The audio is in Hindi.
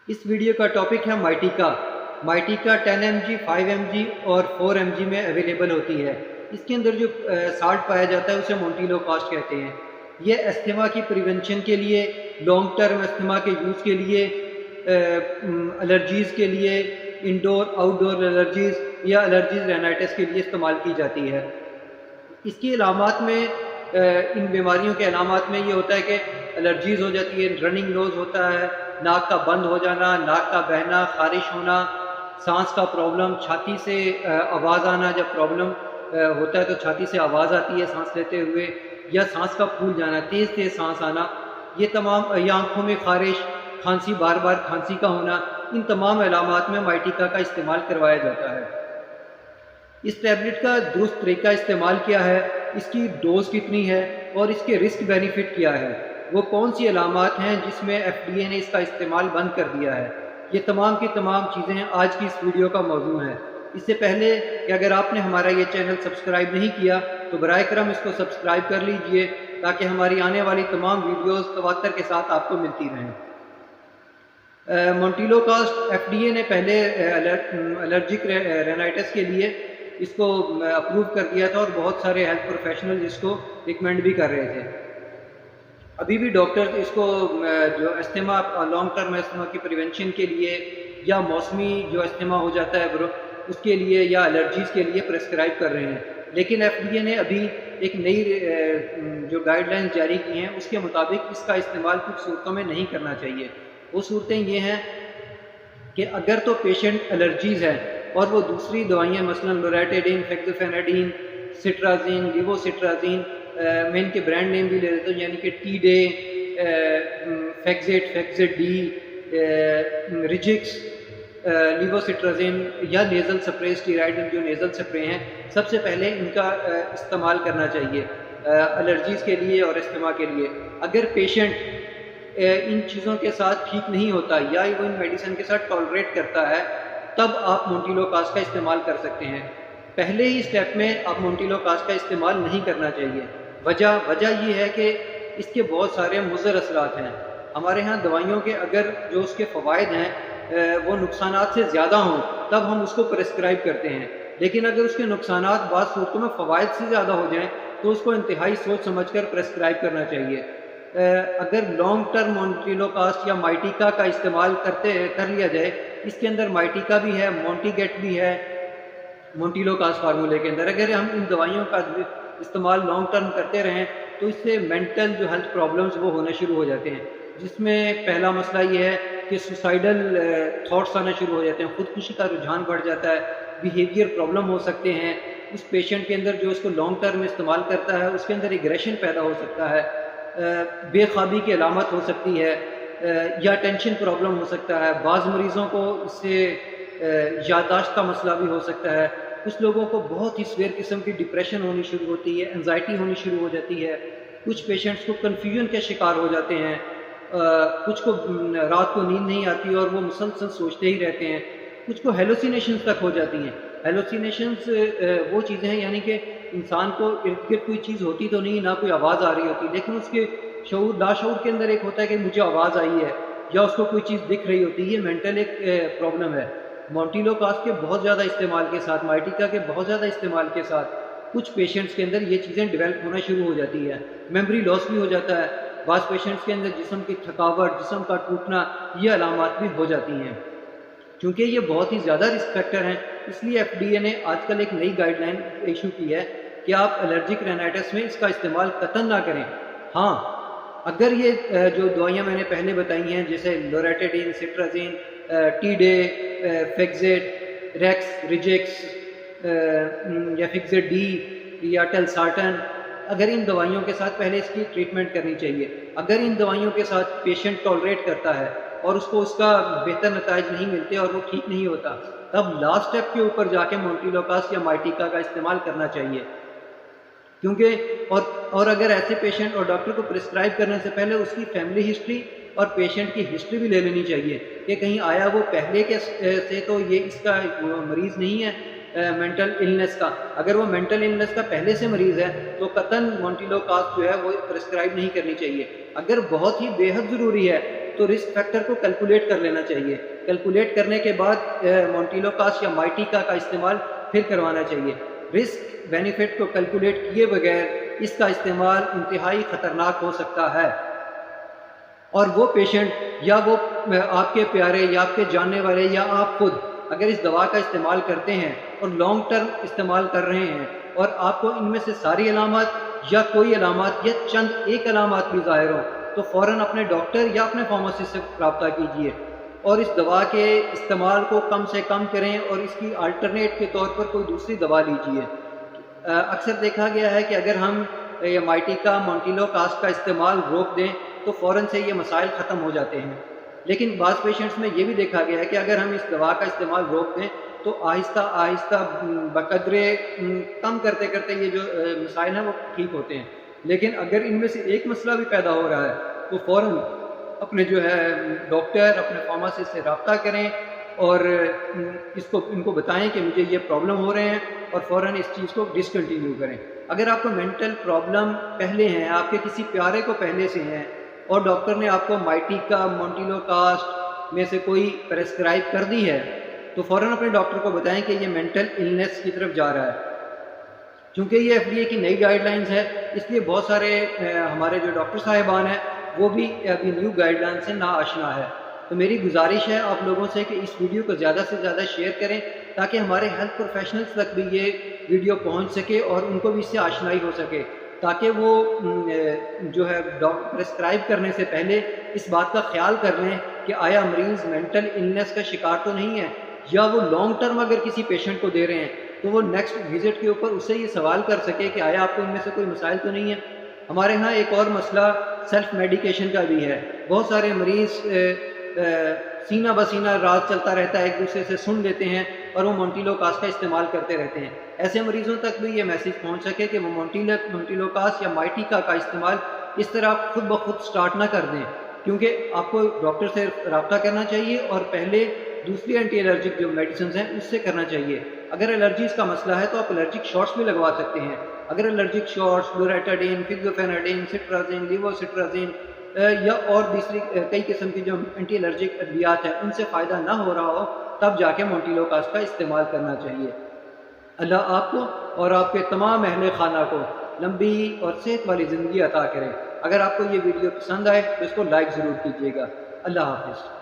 इस वीडियो का टॉपिक है माइटिका। माइटिका 10 mg, 5 mg और 4 mg में अवेलेबल होती है। इसके अंदर जो साल्ट पाया जाता है उसे मोंटिलोकास्ट कहते हैं। ये अस्थमा की प्रिवेंशन के लिए, लॉन्ग टर्म अस्थमा के यूज़ के लिए, एलर्जीज़ के लिए, इंडोर आउटडोर एलर्जीज़ या एलर्जीज रेनाइटिस के लिए इस्तेमाल की जाती है। इसकी अलामात में इन बीमारियों के अलामात में ये होता है कि एलर्जीज़ हो जाती है, रनिंग नोज़ होता है, नाक का बंद हो जाना, नाक का बहना, खारिश होना, सांस का प्रॉब्लम, छाती से आवाज़ आना। जब प्रॉब्लम होता है तो छाती से आवाज़ आती है सांस लेते हुए, या सांस का फूल जाना, तेज़ तेज़ सांस आना, ये तमाम, या आँखों में खारिश, खांसी, बार बार खांसी का होना, इन तमाम अलामात में माइटिका का इस्तेमाल करवाया जाता है। इस टैबलेट का दुरुस्त तरीका इस्तेमाल क्या है, इसकी डोज कितनी है और इसके रिस्क बेनिफिट क्या है, वो कौन सी अलामात हैं जिसमें FDA ने इसका इस्तेमाल बंद कर दिया है, ये तमाम की तमाम चीज़ें आज की इस वीडियो का मौजू है। इससे पहले कि अगर आपने हमारा ये चैनल सब्सक्राइब नहीं किया तो बराए करम इसको सब्सक्राइब कर लीजिए ताकि हमारी आने वाली तमाम वीडियोज़ तवत्तर के साथ आपको मिलती रहें। मोंटिलोकास्ट FDA ने पहले एलर्जिक रेनाइटिस के लिए इसको अप्रूव कर दिया था और बहुत सारे हेल्थ प्रोफेशनल इसको रिकमेंड भी कर रहे थे। अभी भी डॉक्टर इसको जो अस्थमा, लॉन्ग टर्म अस्थमा की प्रिवेंशन के लिए, या मौसमी जो अस्थमा हो जाता है उसके लिए, या एलर्जीज़ के लिए प्रेस्क्राइब कर रहे हैं। लेकिन FDA ने अभी एक नई जो गाइडलाइंस जारी की हैं उसके मुताबिक इसका इस्तेमाल कुछ सूरतों में नहीं करना चाहिए। वो सूरतें ये हैं कि अगर तो पेशेंट एलर्जीज़ हैं और वो दूसरी दवाइयाँ मसलन लोरेटाइडिन, फेक्सोफेनाडिन, सिट्राजीन, लिवोसिट्राजीन, मैं इनके ब्रांड नेम भी ले लेता हूँ, यानी कि टी-डे, फेक्सेट, फेक्सेट डी, रिजिक्स, लिवोसिट्राजीन या नेज़ल स्प्रे, स्टीराइड जो नेज़ल स्प्रे हैं, सबसे पहले इनका इस्तेमाल करना चाहिए एलर्जीज़ के लिए और अस्थमा के लिए। अगर पेशेंट इन चीज़ों के साथ ठीक नहीं होता या वो इन मेडिसिन के साथ टॉलरेट करता है, तब आप मोंटिलोकास्ट का इस्तेमाल कर सकते हैं। पहले ही स्टेप में आप मोंटिलोकास्ट का इस्तेमाल नहीं करना चाहिए। वजह ये है कि इसके बहुत सारे मुज़र असरात हैं। हमारे यहाँ दवाइयों के अगर जो उसके फ़वाइद हैं वो नुकसानात से ज़्यादा हों तब हम उसको प्रेस्क्राइब करते हैं, लेकिन अगर उसके नुकसानात बाद सूरतों में फ़वाइद से ज़्यादा हो जाएँ तो उसको इंतहाई सोच समझ कर प्रेस्क्राइब करना चाहिए। अगर लॉन्ग टर्म मोंटिलोकास्ट या माइटिका का इस्तेमाल कर लिया जाए, इसके अंदर माइटिका भी है, मोंटीगेट भी है मोंटिलोकास्ट फार्मूले के अंदर। अगर हम इन दवाइयों का इस्तेमाल लॉन्ग टर्म करते रहें तो इससे मेंटल जो हेल्थ प्रॉब्लम्स वो होने शुरू हो जाते हैं, जिसमें पहला मसला ये है कि सुसाइडल थॉट्स आना शुरू हो जाते हैं, खुदकुशी का रुझान बढ़ जाता है, बिहेवियर प्रॉब्लम हो सकते हैं। उस पेशेंट के अंदर जो इसको लॉन्ग टर्म में इस्तेमाल करता है उसके अंदर एग्रेशन पैदा हो सकता है, बेख्वाबी की अलामत हो सकती है, या टेंशन प्रॉब्लम हो सकता है। बाज़ मरीज़ों को इससे याददाश्त का मसला भी हो सकता है। कुछ लोगों को बहुत ही सीवियर किस्म की डिप्रेशन होनी शुरू होती है, एंजाइटी होनी शुरू हो जाती है। कुछ पेशेंट्स को कन्फ्यूजन के शिकार हो जाते हैं, कुछ को रात को नींद नहीं आती और वो मुसलसल सोचते ही रहते हैं। कुछ को हेलुसिनेशंस तक हो जाती हैं। हेलुसिनेशंस वो चीज़ें हैं यानी कि इंसान को इर्द गिर्द कोई चीज़ होती तो नहीं, ना कोई आवाज़ आ रही होती, लेकिन उसके शऊर लाशऊर के अंदर एक होता है कि मुझे आवाज़ आई है या उसको कोई चीज़ दिख रही होती है। ये मेंटल एक प्रॉब्लम है। मोंटिलोकास्ट के बहुत ज़्यादा इस्तेमाल के साथ, माइटिका के बहुत ज़्यादा इस्तेमाल के साथ कुछ पेशेंट्स के अंदर ये चीज़ें डेवलप होना शुरू हो जाती है। मेमोरी लॉस भी हो जाता है। बाज़ पेशेंट्स के अंदर जिस्म की थकावट, जिस्म का टूटना, ये अलामात भी हो जाती हैं। क्योंकि ये बहुत ही ज़्यादा रिस्क फैक्टर हैं, इसलिए FDA ने आजकल एक नई गाइडलाइन इशू की है कि आप एलर्जिक रेनाइटिस में इसका इस्तेमाल कतई ना करें। हाँ, अगर ये जो दवाइयाँ मैंने पहले बताई हैं जैसे लोरेटाइडिन, सिट्राजीन, टी-डे, फेक्सेट, रेक्स, रिजिक्स या फेक्सेट डी या टेलसार्टन, अगर इन दवाइयों के साथ पहले इसकी ट्रीटमेंट करनी चाहिए। अगर इन दवाइयों के साथ पेशेंट टॉलरेट करता है और उसको उसका बेहतर नताइज नहीं मिलते और वो ठीक नहीं होता, तब लास्ट स्टेप के ऊपर जाके मोंटिलोकास्ट या माइटिका का इस्तेमाल करना चाहिए। क्योंकि और अगर ऐसे पेशेंट और डॉक्टर को प्रिस्क्राइब करने से पहले उसकी फैमिली हिस्ट्री और पेशेंट की हिस्ट्री भी ले लेनी चाहिए कि कहीं आया वो पहले के से तो ये इसका मरीज़ नहीं है मेंटल इलनेस का। अगर वो मेंटल इलनेस का पहले से मरीज़ है तो कतन मोंटिलोकास्ट जो है वो प्रिस्क्राइब नहीं करनी चाहिए। अगर बहुत ही बेहद ज़रूरी है तो रिस्क फैक्टर को कैलकुलेट कर लेना चाहिए। कैलकुलेट करने के बाद मोंटिलोकास्ट या माइटिका का इस्तेमाल फिर करवाना चाहिए। रिस्क बेनिफिट को कैलकुलेट किए बगैर इसका इस्तेमाल इंतहाई ख़तरनाक हो सकता है, और वो पेशेंट या वो आपके प्यारे या आपके जानने वाले या आप खुद अगर इस दवा का इस्तेमाल करते हैं और लॉन्ग टर्म इस्तेमाल कर रहे हैं और आपको इनमें से सारी अलामत या कोई अलामत या चंद एक अलामत भी ज़ाहिर हो, तो फ़ौरन अपने डॉक्टर या अपने फार्मासिस्ट से रब्ता कीजिए और इस दवा के इस्तेमाल को कम से कम करें और इसकी अल्टरनेट के तौर पर कोई दूसरी दवा लीजिए। अक्सर देखा गया है कि अगर हम माइटिका मोंटिलोकास्ट का इस्तेमाल रोक दें तो फ़ौरन से ये मसाइल ख़त्म हो जाते हैं, लेकिन बाज़ पेशेंट्स में ये भी देखा गया है कि अगर हम इस दवा का इस्तेमाल रोक दें तो आहिस्ता आहिस्ता बकदरे कम करते करते ये जो मसाइल हैं वो ठीक होते हैं। लेकिन अगर इनमें से एक मसला भी पैदा हो रहा है तो फ़ौरन अपने जो है डॉक्टर, अपने फार्मासिस्ट से रब्ता करें और इनको बताएं कि मुझे ये प्रॉब्लम हो रहे हैं और फ़ौरन इस चीज़ को डिसकंटिन्यू करें। अगर आपको मेंटल प्रॉब्लम पहले हैं, आपके किसी प्यारे को पहले से हैं और डॉक्टर ने आपको माइटिका मोंटिलोकास्ट में से कोई प्रेस्क्राइब कर दी है, तो फ़ौरन अपने डॉक्टर को बताएं कि ये मेंटल इलनेस की तरफ जा रहा है। चूँकि ये FDA की नई गाइडलाइंस है, इसलिए बहुत सारे हमारे जो डॉक्टर साहिबान हैं वो भी अभी न्यू गाइडलाइन से ना आशना है। तो मेरी गुजारिश है आप लोगों से कि इस वीडियो को ज़्यादा से ज़्यादा शेयर करें ताकि हमारे हेल्थ प्रोफेशनल्स तक भी ये वीडियो पहुंच सके और उनको भी इससे आशनाई हो सके, ताकि वो जो है प्रेस्क्राइब करने से पहले इस बात का ख्याल कर लें कि आया मरीज़ मेंटल इलनेस का शिकार तो नहीं है, या वो लॉन्ग टर्म अगर किसी पेशेंट को दे रहे हैं तो वो नेक्स्ट विज़िट के ऊपर उससे ये सवाल कर सके कि आया आपको इनमें से कोई मसाइल तो नहीं है। हमारे यहाँ एक और मसला सेल्फ मेडिकेशन का भी है। बहुत सारे मरीज़ सीना बसीना रात चलता रहता है, एक दूसरे से सुन लेते हैं और वो मोंटिलोकास्ट का इस्तेमाल करते रहते हैं। ऐसे मरीज़ों तक भी ये मैसेज पहुंच सके कि वो मोंटिलोकास्ट या माइटिका का इस्तेमाल इस तरह खुद ब खुद स्टार्ट ना कर दें, क्योंकि आपको डॉक्टर से रब्ता करना चाहिए और पहले दूसरी एंटी एलर्जिक जो मेडिसिन हैं उससे करना चाहिए। अगर एलर्जीज़ का मसला है तो आप एलर्जिक शॉट्स भी लगवा सकते हैं। अगर एलर्जिक शॉट्स लोरेटाडीन, फिक्सोफेनाडिन, सिट्राजिन, लीवोसिट्राजिन या और दूसरी कई किस्म की जो एंटी एलर्जिक अद्वियात हैं उनसे फ़ायदा ना हो रहा हो, तब जाके मोंटिलोकास्ट का इस्तेमाल करना चाहिए। अल्लाह आपको और आपके तमाम अहले खाना को लंबी और सेहत वाली ज़िंदगी अता करें। अगर आपको ये वीडियो पसंद आए तो इसको लाइक ज़रूर कीजिएगा। अल्लाह हाफ़िज़।